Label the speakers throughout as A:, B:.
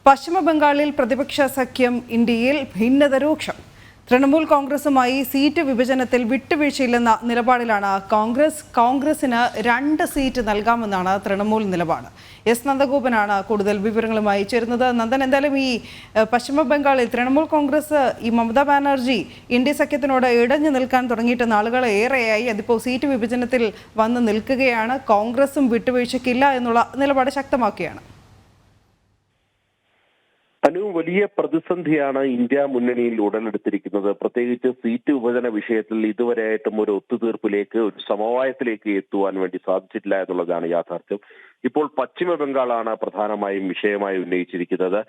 A: പശ്ചിമബംഗാളിൽ പ്രതിപക്ഷ സഖ്യം ഇന്ത്യയിൽ ഭിന്നത രൂക്ഷം. തൃണമൂൽ കോൺഗ്രസുമായി സീറ്റ് വിഭജനത്തിൽ വിട്ടുവീഴ്ചയില്ലെന്ന നിലപാടിലാണ് കോൺഗ്രസിന് 2 സീറ്റ് നൽകാമെന്നാണ് തൃണമൂൽ നിലപാട്. എസ് നന്ദഗോപനാണ് കൂടുതൽ വിവരങ്ങളുമായി ചേരുന്നത്. നന്ദൻ, എന്തായാലും ഈ പശ്ചിമബംഗാളിൽ തൃണമൂൽ കോൺഗ്രസ് ഈ മമതാ ബാനർജി ഇന്ത്യ സഖ്യത്തിനോട് ഇടഞ്ഞു നിൽക്കാൻ തുടങ്ങിയിട്ട് നാളുകൾ ഏറെയായി. അതിപ്പോൾ സീറ്റ് വിഭജനത്തിൽ വന്ന് നിൽക്കുകയാണ്. കോൺഗ്രസും വിട്ടുവീഴ്ചയ്ക്കില്ല എന്നുള്ള നിലപാട് ശക്തമാക്കുകയാണ്.
B: വലിയ പ്രതിസന്ധിയാണ് ഇന്ത്യ മുന്നണിയിൽ ഉടലെടുത്തിരിക്കുന്നത്. പ്രത്യേകിച്ച് സീറ്റ് വിഭജന വിഷയത്തിൽ ഇതുവരെയായിട്ടും ഒരു ഒത്തുതീർപ്പിലേക്ക്, ഒരു സമവായത്തിലേക്ക് എത്തുവാൻ വേണ്ടി സാധിച്ചിട്ടില്ല എന്നുള്ളതാണ് യാഥാർത്ഥ്യം. ഇപ്പോൾ പശ്ചിമ ബംഗാളാണ് പ്രധാനമായും വിഷയമായി ഉന്നയിച്ചിരിക്കുന്നത്.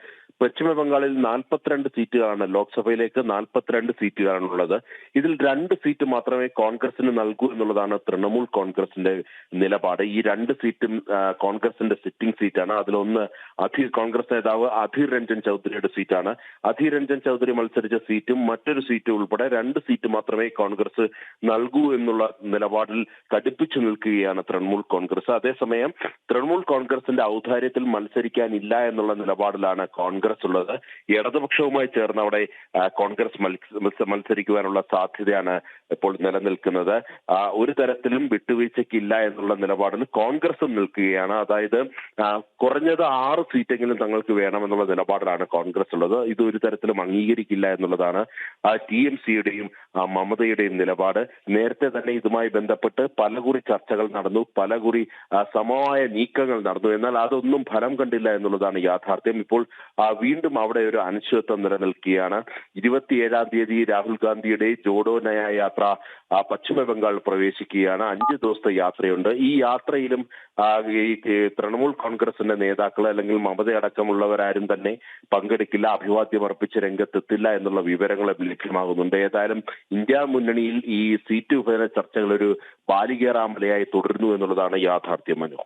B: പശ്ചിമ ബംഗാളിൽ 42 സീറ്റുകളാണ്, ലോക്സഭയിലേക്ക് 42 സീറ്റുകളാണുള്ളത്. ഇതിൽ 2 സീറ്റ് മാത്രമേ കോൺഗ്രസിന് നൽകൂ എന്നുള്ളതാണ് തൃണമൂൽ കോൺഗ്രസിന്റെ നിലപാട്. ഈ 2 സീറ്റും കോൺഗ്രസിന്റെ സിറ്റിംഗ് സീറ്റാണ്. അതിലൊന്ന് കോൺഗ്രസ് നേതാവ് അധീർ രഞ്ജൻ ചൗധരിയുടെ സീറ്റാണ്. അധീർ രഞ്ജൻ ചൗധരി മത്സരിച്ച സീറ്റും മറ്റൊരു സീറ്റും ഉൾപ്പെടെ 2 സീറ്റ് മാത്രമേ കോൺഗ്രസ് നൽകൂ എന്നുള്ള നിലപാടിൽ കടുപ്പിച്ചു നിൽക്കുകയാണ് തൃണമൂൽ കോൺഗ്രസ്. അതേസമയം തൃണമൂൽ കോൺഗ്രസിന്റെ ഔദാര്യത്തിൽ മത്സരിക്കാനില്ല എന്നുള്ള നിലപാടിലാണ് കോൺഗ്രസ് ഉള്ളത്. ഇടതുപക്ഷവുമായി ചേർന്ന് അവിടെ കോൺഗ്രസ് മത്സരിക്കുവാനുള്ള സാധ്യതയാണ് ഇപ്പോൾ നിലനിൽക്കുന്നത്. ഒരു തരത്തിലും വിട്ടുവീഴ്ചയ്ക്കില്ല എന്നുള്ള നിലപാടിൽ കോൺഗ്രസും നിൽക്കുകയാണ്. അതായത് കുറഞ്ഞത് 6 സീറ്റെങ്കിലും തങ്ങൾക്ക് വേണമെന്നുള്ള നിലപാടിലാണ് കോൺഗ്രസ് ഉള്ളത്. ഇത് ഒരു തരത്തിലും അംഗീകരിക്കില്ല എന്നുള്ളതാണ് TMCയുടെയും മമതയുടെയും നിലപാട്. നേരത്തെ തന്നെ ഇതുമായി ബന്ധപ്പെട്ട് പലകുറി ചർച്ചകൾ നടന്നു, പലകുറി സമവായ നീക്കങ്ങൾ നടന്നു. എന്നാൽ അതൊന്നും ഫലം കണ്ടില്ല എന്നുള്ളതാണ് യാഥാർത്ഥ്യം. ഇപ്പോൾ വീണ്ടും അവിടെ ഒരു അനിശ്ചിതത്വം നിലനിൽക്കുകയാണ്. 27-ാം തീയതി രാഹുൽ ഗാന്ധിയുടെ ജോഡോ നയ യാത്ര പശ്ചിമ ബംഗാൾ പ്രവേശിക്കുകയാണ്. 5 ദിവസത്തെ യാത്രയുണ്ട്. ഈ യാത്രയിലും ഈ തൃണമൂൽ കോൺഗ്രസിന്റെ നേതാക്കൾ അല്ലെങ്കിൽ മമത അടക്കമുള്ളവരാരും തന്നെ പങ്കെടുക്കില്ല, അഭിവാദ്യം അർപ്പിച്ച് രംഗത്തെത്തില്ല എന്നുള്ള വിവരങ്ങൾ ലഭ്യമാകുന്നുണ്ട്. ഏതായാലും ഇന്ത്യ മുന്നണിയിൽ ഈ സീറ്റ് വിഭജന ചർച്ചകൾ ഒരു ബാലികേറാമലയായി തുടരുന്നു എന്നുള്ളതാണ് യാഥാർത്ഥ്യം. മനു.